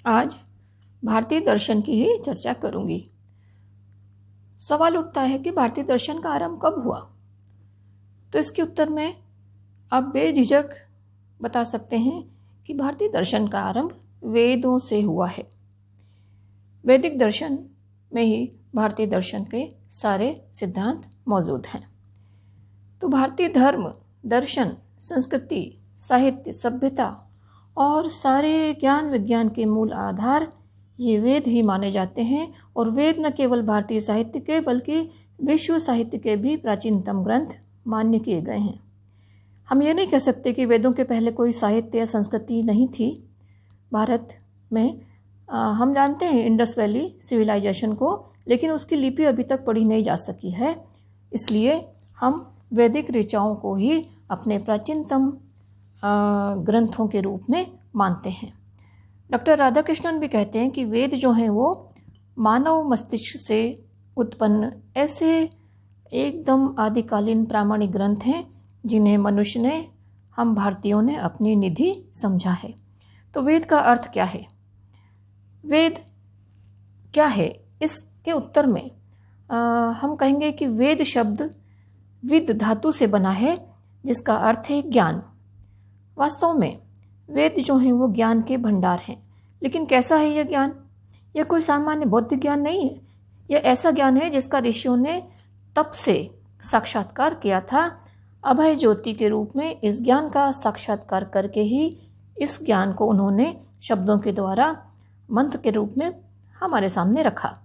आज भारतीय दर्शन की ही चर्चा करूंगी। सवाल उठता है कि भारतीय दर्शन का आरंभ कब हुआ? तो इसके उत्तर में आप बेझिझक बता सकते हैं कि भारतीय दर्शन का आरंभ वेदों से हुआ है। वैदिक दर्शन में ही भारतीय दर्शन के सारे सिद्धांत मौजूद हैं। तो भारतीय धर्म, दर्शन, संस्कृति, साहित्य, सभ्यता और सारे ज्ञान विज्ञान के मूल आधार ये वेद ही माने जाते हैं। और वेद न केवल भारतीय साहित्य के बल्कि विश्व साहित्य के भी प्राचीनतम ग्रंथ मान्य किए गए हैं। हम ये नहीं कह सकते कि वेदों के पहले कोई साहित्य या संस्कृति नहीं थी भारत में। हम जानते हैं इंडस वैली सिविलाइजेशन को, लेकिन उसकी लिपि अभी तक पढ़ी नहीं जा सकी है। इसलिए हम वैदिक ऋचाओं को ही अपने प्राचीनतम ग्रंथों के रूप में मानते हैं। डॉक्टर राधाकृष्णन भी कहते हैं कि वेद जो हैं वो मानव मस्तिष्क से उत्पन्न ऐसे एकदम आदिकालीन प्रामाणिक ग्रंथ हैं जिन्हें मनुष्य ने, हम भारतीयों ने अपनी निधि समझा है। तो वेद का अर्थ क्या है? वेद क्या है? इसके उत्तर में हम कहेंगे कि वेद शब्द विद धातु से बना है, जिसका अर्थ है ज्ञान। वास्तव में वेद जो हैं वो ज्ञान के भंडार हैं। लेकिन कैसा है यह ज्ञान? यह कोई सामान्य बौद्धिक ज्ञान नहीं है। यह ऐसा ज्ञान है जिसका ऋषियों ने तप से साक्षात्कार किया था। अभय ज्योति के रूप में इस ज्ञान का साक्षात्कार करके ही इस ज्ञान को उन्होंने शब्दों के द्वारा मंत्र के रूप में हमारे सामने रखा।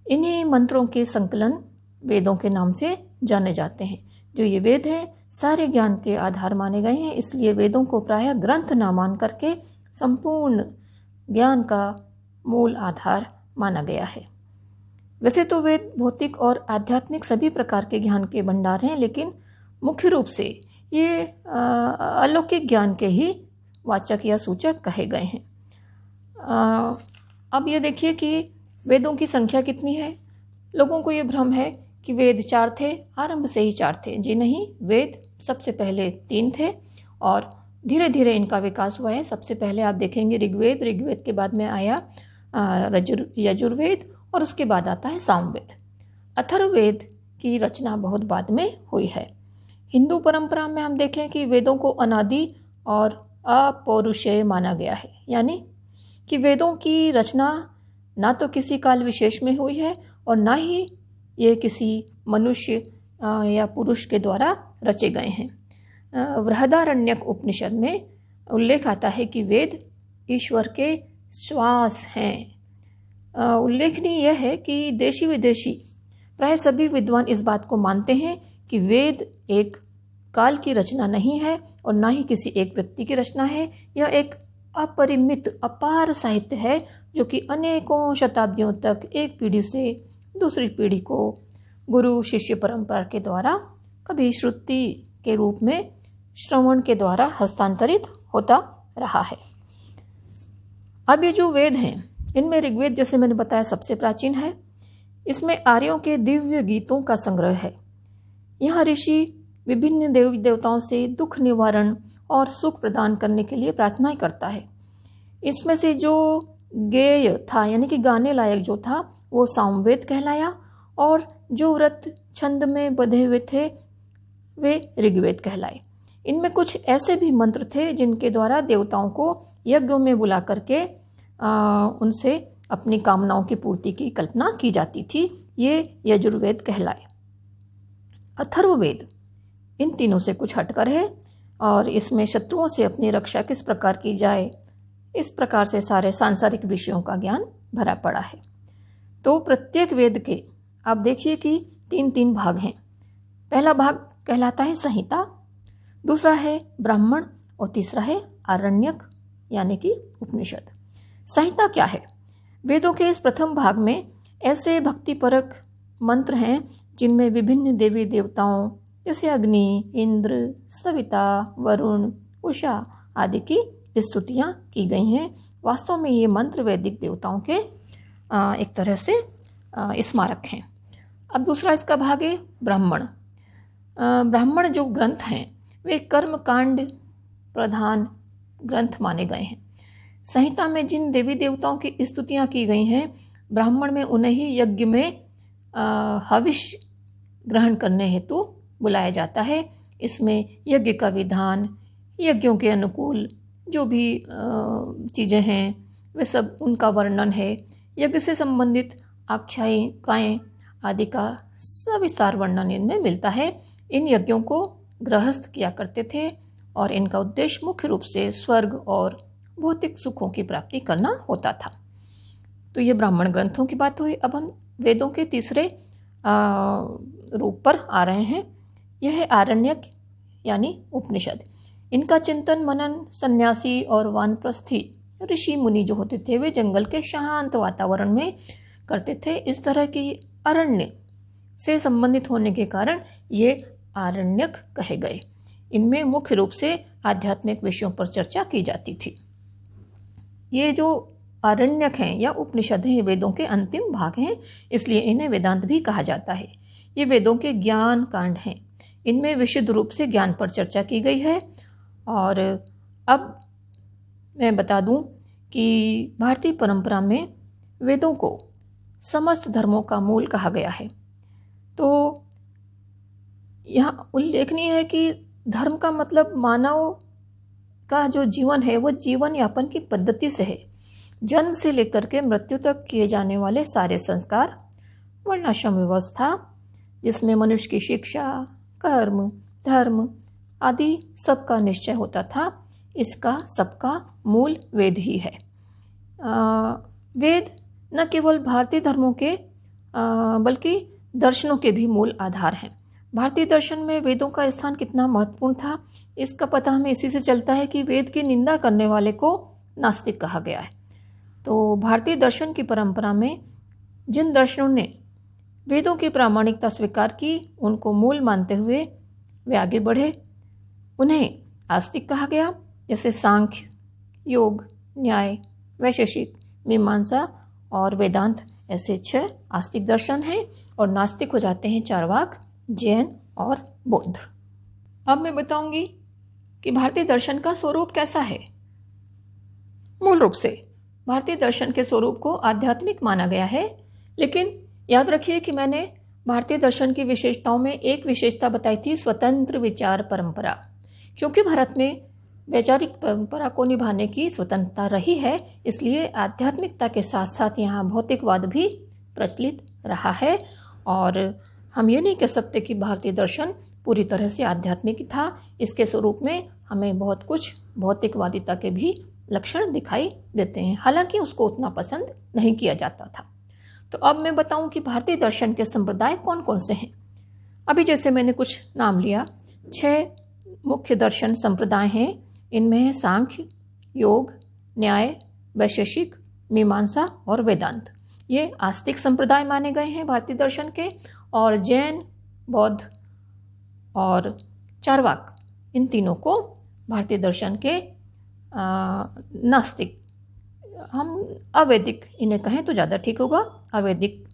इन्हीं मंत्रों के संकलन वेदों के नाम से जाने जाते हैं। जो ये वेद हैं सारे ज्ञान के आधार माने गए हैं। इसलिए वेदों को प्रायः ग्रंथ न मान करके संपूर्ण ज्ञान का मूल आधार माना गया है। वैसे तो वेद भौतिक और आध्यात्मिक सभी प्रकार के ज्ञान के भंडार हैं, लेकिन मुख्य रूप से ये अलौकिक ज्ञान के ही वाचक या सूचक कहे गए हैं। अब ये देखिए कि वेदों की संख्या कितनी है। लोगों को ये भ्रम है कि वेद 4 थे, आरंभ से ही 4 थे। जी नहीं, वेद सबसे पहले 3 थे और धीरे धीरे इनका विकास हुआ है। सबसे पहले आप देखेंगे ऋग्वेद, ऋग्वेद के बाद में आया यजुर्वेद और उसके बाद आता है सामवेद। अथर्ववेद की रचना बहुत बाद में हुई है। हिंदू परंपरा में हम देखें कि वेदों को अनादि और अपौरुषेय माना गया है, यानी कि वेदों की रचना ना तो किसी काल विशेष में हुई है और ना ही ये किसी मनुष्य या पुरुष के द्वारा रचे गए हैं। बृहदारण्यक उपनिषद में उल्लेख आता है कि वेद ईश्वर के श्वास हैं। उल्लेखनीय यह है कि देशी विदेशी प्राय सभी विद्वान इस बात को मानते हैं कि वेद एक काल की रचना नहीं है और ना ही किसी एक व्यक्ति की रचना है। यह एक अपरिमित अपार साहित्य है जो कि अनेकों शताब्दियों तक एक पीढ़ी से दूसरी पीढ़ी को गुरु शिष्य परंपरा के द्वारा कभी श्रुति के रूप में श्रवण के द्वारा हस्तांतरित होता रहा है। अब ये जो वेद हैं इनमें ऋग्वेद, जैसे मैंने बताया, सबसे प्राचीन है। इसमें आर्यों के दिव्य गीतों का संग्रह है। यहाँ ऋषि विभिन्न देवी देवताओं से दुख निवारण और सुख प्रदान करने के लिए प्रार्थनाएं करता है। इसमें से जो गेय था, यानी कि गाने लायक जो था, वो सामवेद कहलाया और जो व्रत छंद में बंधे हुए थे वे ऋग्वेद कहलाए। इनमें कुछ ऐसे भी मंत्र थे जिनके द्वारा देवताओं को यज्ञों में बुला करके उनसे अपनी कामनाओं की पूर्ति की कल्पना की जाती थी। ये यजुर्वेद कहलाए। अथर्ववेद इन तीनों से कुछ हटकर है और इसमें शत्रुओं से अपनी रक्षा किस प्रकार की जाए, इस प्रकार से सारे सांसारिक विषयों का ज्ञान भरा पड़ा है। तो प्रत्येक वेद के आप देखिए कि 3 भाग हैं। पहला भाग कहलाता है संहिता, दूसरा है ब्राह्मण और तीसरा है आरण्यक यानी कि उपनिषद। संहिता क्या है? वेदों के इस प्रथम भाग में ऐसे भक्तिपरक मंत्र हैं जिनमें विभिन्न देवी देवताओं जैसे अग्नि, इंद्र, सविता, वरुण, उषा आदि की स्तुतियाँ की गई हैं। वास्तव में ये मंत्र वैदिक देवताओं के एक तरह से स्मारक हैं। अब दूसरा इसका भाग है ब्राह्मण। ब्राह्मण जो ग्रंथ हैं वे कर्मकांड प्रधान ग्रंथ माने गए हैं। संहिता में जिन देवी देवताओं की स्तुतियाँ की गई हैं, ब्राह्मण में उन्हें ही यज्ञ में हविष ग्रहण करने हेतु बुलाया जाता है। इसमें यज्ञ का विधान, यज्ञों के अनुकूल जो भी चीज़ें हैं वे सब उनका वर्णन है। यज्ञ से संबंधित आख्यायिकाएँ आदि का सविस्तार वर्णन इनमें मिलता है। इन यज्ञों को गृहस्थ किया करते थे और इनका उद्देश्य मुख्य रूप से स्वर्ग और भौतिक सुखों की प्राप्ति करना होता था। तो ये ब्राह्मण ग्रंथों की बात हुई। अब हम वेदों के तीसरे रूप पर आ रहे हैं। यह है आरण्यक यानी उपनिषद। इनका चिंतन मनन सन्यासी और वानप्रस्थी ऋषि मुनि जो होते थे वे जंगल के शांत वातावरण में करते थे। इस तरह की अरण्य से संबंधित होने के कारण ये आरण्यक कहे गए। इनमें मुख्य रूप से आध्यात्मिक विषयों पर चर्चा की जाती थी। ये जो आरण्यक हैं या उपनिषद हैं, वेदों के अंतिम भाग हैं, इसलिए इन्हें वेदांत भी कहा जाता है। ये वेदों के ज्ञान कांड हैं। इनमें विशुद्ध रूप से ज्ञान पर चर्चा की गई है। और अब मैं बता दूं कि भारतीय परंपरा में वेदों को समस्त धर्मों का मूल कहा गया है। तो यहाँ उल्लेखनीय है कि धर्म का मतलब मानव का जो जीवन है वो जीवन यापन की पद्धति से है। जन्म से लेकर के मृत्यु तक किए जाने वाले सारे संस्कार, वर्णाश्रम व्यवस्था जिसमें मनुष्य की शिक्षा, कर्म, धर्म आदि सबका निश्चय होता था, इसका सबका मूल वेद ही है। वेद न केवल भारतीय धर्मों के बल्कि दर्शनों के भी मूल आधार हैं। भारतीय दर्शन में वेदों का स्थान कितना महत्वपूर्ण था इसका पता हमें इसी से चलता है कि वेद की निंदा करने वाले को नास्तिक कहा गया है। तो भारतीय दर्शन की परंपरा में जिन दर्शनों ने वेदों की प्रामाणिकता स्वीकार की, उनको मूल मानते हुए वे आगे बढ़े, उन्हें आस्तिक कहा गया। जैसे सांख्य, योग, न्याय, वैशेषिक, मीमांसा और वेदांत ऐसे 6 आस्तिक दर्शन हैं। और नास्तिक हो जाते हैं चार्वाक, जैन और बौद्ध। अब मैं बताऊंगी कि भारतीय दर्शन का स्वरूप कैसा है। मूल रूप से भारतीय दर्शन के स्वरूप को आध्यात्मिक माना गया है, लेकिन याद रखिए कि मैंने भारतीय दर्शन की विशेषताओं में एक विशेषता बताई थी, स्वतंत्र विचार परंपरा। क्योंकि भारत में वैचारिक परंपरा को निभाने की स्वतंत्रता रही है, इसलिए आध्यात्मिकता के साथ साथ यहाँ भौतिकवाद भी प्रचलित रहा है। और हम ये नहीं कह सकते कि भारतीय दर्शन पूरी तरह से आध्यात्मिक था। इसके स्वरूप में हमें बहुत कुछ भौतिकवादिता के भी लक्षण दिखाई देते हैं, हालांकि उसको उतना पसंद नहीं किया जाता था। तो अब मैं बताऊं कि भारतीय दर्शन के संप्रदाय कौन कौन से हैं। अभी जैसे मैंने कुछ नाम लिया, 6 मुख्य दर्शन संप्रदाय हैं। इनमें है सांख्य, योग, न्याय, वैशेषिक, मीमांसा और वेदांत। ये आस्तिक संप्रदाय माने गए हैं भारतीय दर्शन के। और जैन, बौद्ध और चार्वाक, इन तीनों को भारतीय दर्शन के नास्तिक, हम अवैदिक इन्हें कहें तो ज़्यादा ठीक होगा, अवैदिक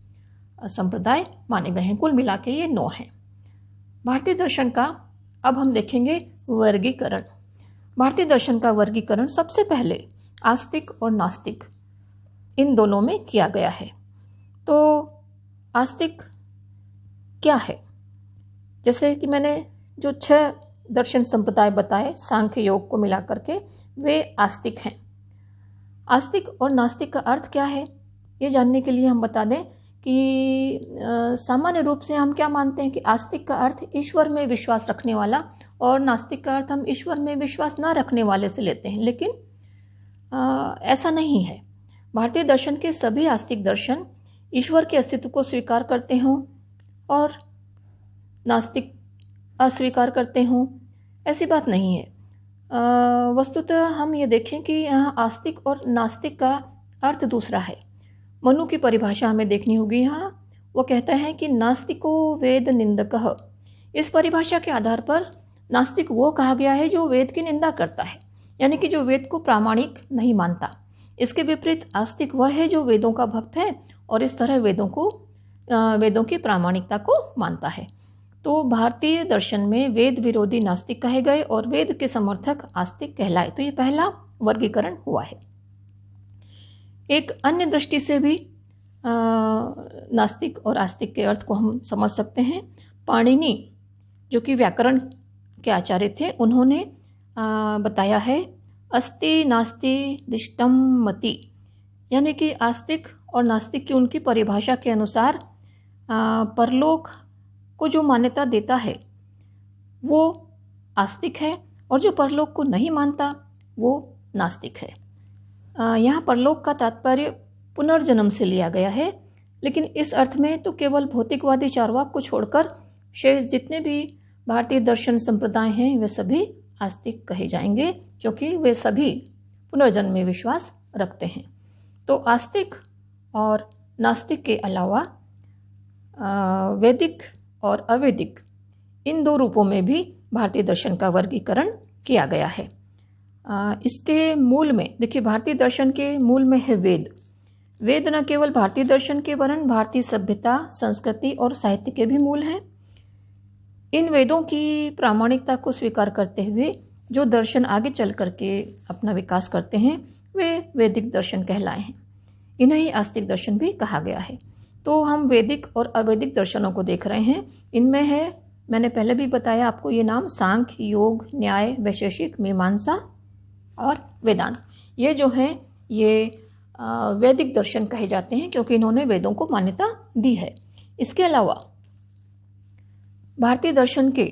संप्रदाय माने गए हैं। कुल मिला के ये 9 हैं भारतीय दर्शन का। अब हम देखेंगे वर्गीकरण। भारतीय दर्शन का वर्गीकरण सबसे पहले आस्तिक और नास्तिक इन दोनों में किया गया है। तो आस्तिक क्या है? जैसे कि मैंने जो 6 दर्शन संप्रदाय बताए सांख्य योग को मिला करके, वे आस्तिक हैं। आस्तिक और नास्तिक का अर्थ क्या है ये जानने के लिए हम बता दें कि सामान्य रूप से हम क्या मानते हैं कि आस्तिक का अर्थ ईश्वर में विश्वास रखने वाला और नास्तिक का अर्थ हम ईश्वर में विश्वास ना रखने वाले से लेते हैं, लेकिन ऐसा नहीं है। भारतीय दर्शन के सभी आस्तिक दर्शन ईश्वर के अस्तित्व को स्वीकार करते हों और नास्तिक अस्वीकार करते हों, ऐसी बात नहीं है। वस्तुतः हम ये देखें कि यहाँ आस्तिक और नास्तिक का अर्थ दूसरा है। मनु की परिभाषा हमें देखनी होगी। यहाँ वो कहता है कि नास्तिको वेद निंदकः। इस परिभाषा के आधार पर नास्तिक वो कहा गया है जो वेद की निंदा करता है, यानी कि जो वेद को प्रामाणिक नहीं मानता। इसके विपरीत आस्तिक वह है जो वेदों का भक्त है और इस तरह वेदों की प्रामाणिकता को मानता है। तो भारतीय दर्शन में वेद विरोधी नास्तिक कहे गए और वेद के समर्थक आस्तिक कहलाए। तो ये पहला वर्गीकरण हुआ है। एक अन्य दृष्टि से भी नास्तिक और आस्तिक के अर्थ को हम समझ सकते हैं। पाणिनि जो कि व्याकरण के आचार्य थे, उन्होंने बताया है अस्ति नास्ति दिष्टम मति, यानी कि आस्तिक और नास्तिक की उनकी परिभाषा के अनुसार परलोक को जो मान्यता देता है वो आस्तिक है, और जो परलोक को नहीं मानता वो नास्तिक है। यहाँ परलोक का तात्पर्य पुनर्जन्म से लिया गया है, लेकिन इस अर्थ में तो केवल भौतिकवादी चार्वाक को छोड़कर शेष जितने भी भारतीय दर्शन संप्रदाय हैं वे सभी आस्तिक कहे जाएंगे, क्योंकि वे सभी पुनर्जन्म में विश्वास रखते हैं। तो आस्तिक और नास्तिक के अलावा वैदिक और अवैदिक इन दो रूपों में भी भारतीय दर्शन का वर्गीकरण किया गया है। इसके मूल में देखिए, भारतीय दर्शन के मूल में है वेद। वेद न केवल भारतीय दर्शन के वरन भारतीय सभ्यता, संस्कृति और साहित्य के भी मूल हैं। इन वेदों की प्रामाणिकता को स्वीकार करते हुए जो दर्शन आगे चल करके अपना विकास करते हैं वे वैदिक दर्शन कहलाए हैं। इन्हें ही आस्तिक दर्शन भी कहा गया है। तो हम वैदिक और अवैदिक दर्शनों को देख रहे हैं। इनमें है, मैंने पहले भी बताया आपको ये नाम, सांख्य, योग, न्याय, वैशेषिक, मीमांसा और वेदांत। ये जो हैं ये वैदिक दर्शन कहे जाते हैं, क्योंकि इन्होंने वेदों को मान्यता दी है। इसके अलावा भारतीय दर्शन के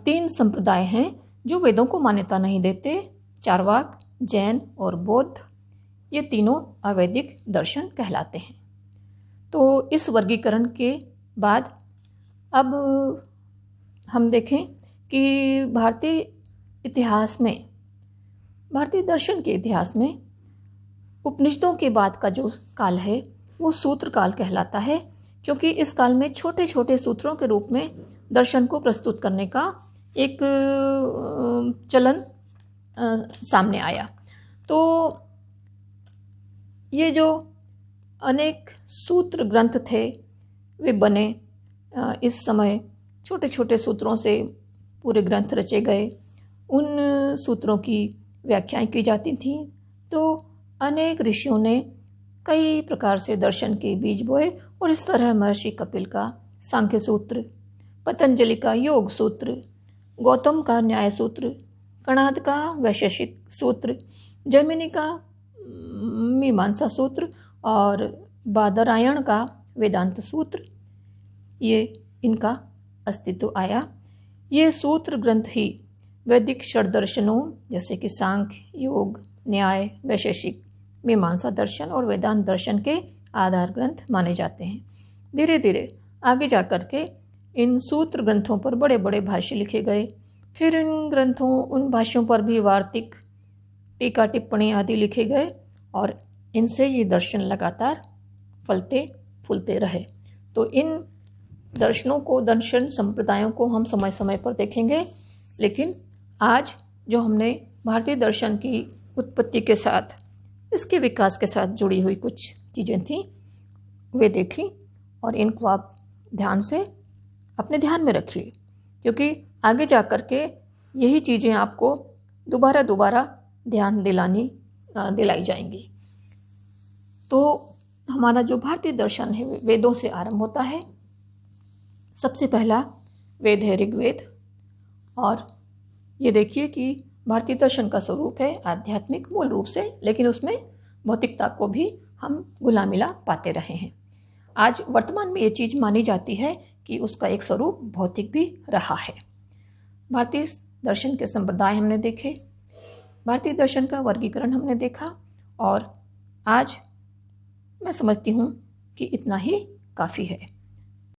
3 संप्रदाय हैं जो वेदों को मान्यता नहीं देते, चार्वाक, जैन और बौद्ध। ये तीनों अवैदिक दर्शन कहलाते हैं। तो इस वर्गीकरण के बाद अब हम देखें कि भारतीय इतिहास में, भारतीय दर्शन के इतिहास में उपनिषदों के बाद का जो काल है वो सूत्र काल कहलाता है, क्योंकि इस काल में छोटे छोटे सूत्रों के रूप में दर्शन को प्रस्तुत करने का एक चलन सामने आया। तो ये जो अनेक सूत्र ग्रंथ थे वे बने, इस समय छोटे छोटे सूत्रों से पूरे ग्रंथ रचे गए, उन सूत्रों की व्याख्याएं की जाती थीं। तो अनेक ऋषियों ने कई प्रकार से दर्शन के बीज बोए, और इस तरह महर्षि कपिल का सांख्य सूत्र, पतंजलि का योग सूत्र, गौतम का न्याय सूत्र, कणाद का वैशेषिक सूत्र, जैमिनी का मीमांसा सूत्र और बादरायण का वेदांत सूत्र, ये इनका अस्तित्व आया। ये सूत्र ग्रंथ ही वैदिक षड्दर्शनों जैसे कि सांख्य, योग, न्याय, वैशेषिक, मीमांसा दर्शन और वेदांत दर्शन के आधार ग्रंथ माने जाते हैं। धीरे धीरे आगे जा कर के इन सूत्र ग्रंथों पर बड़े बड़े भाष्य लिखे गए। फिर इन ग्रंथों, उन भाष्यों पर भी वार्तिक, टीका, टिप्पणी आदि लिखे गए, और इनसे ये दर्शन लगातार फलते फूलते रहे। तो इन दर्शनों को, दर्शन संप्रदायों को हम समय समय पर देखेंगे, लेकिन आज जो हमने भारतीय दर्शन की उत्पत्ति के साथ, इसके विकास के साथ जुड़ी हुई कुछ चीज़ें थीं वे देखी, और इनको आप ध्यान से अपने ध्यान में रखिए, क्योंकि आगे जा कर के यही चीज़ें आपको दोबारा दोबारा ध्यान दिलाई जाएंगी। तो हमारा जो भारतीय दर्शन है वेदों से आरंभ होता है। सबसे पहला वेद है ऋग्वेद, और ये देखिए कि भारतीय दर्शन का स्वरूप है आध्यात्मिक मूल रूप से, लेकिन उसमें भौतिकता को भी हम घुला मिला पाते रहे हैं। आज वर्तमान में ये चीज़ मानी जाती है कि उसका एक स्वरूप भौतिक भी रहा है। भारतीय दर्शन के संप्रदाय हमने देखे, भारतीय दर्शन का वर्गीकरण हमने देखा, और आज मैं समझती हूँ कि इतना ही काफ़ी है।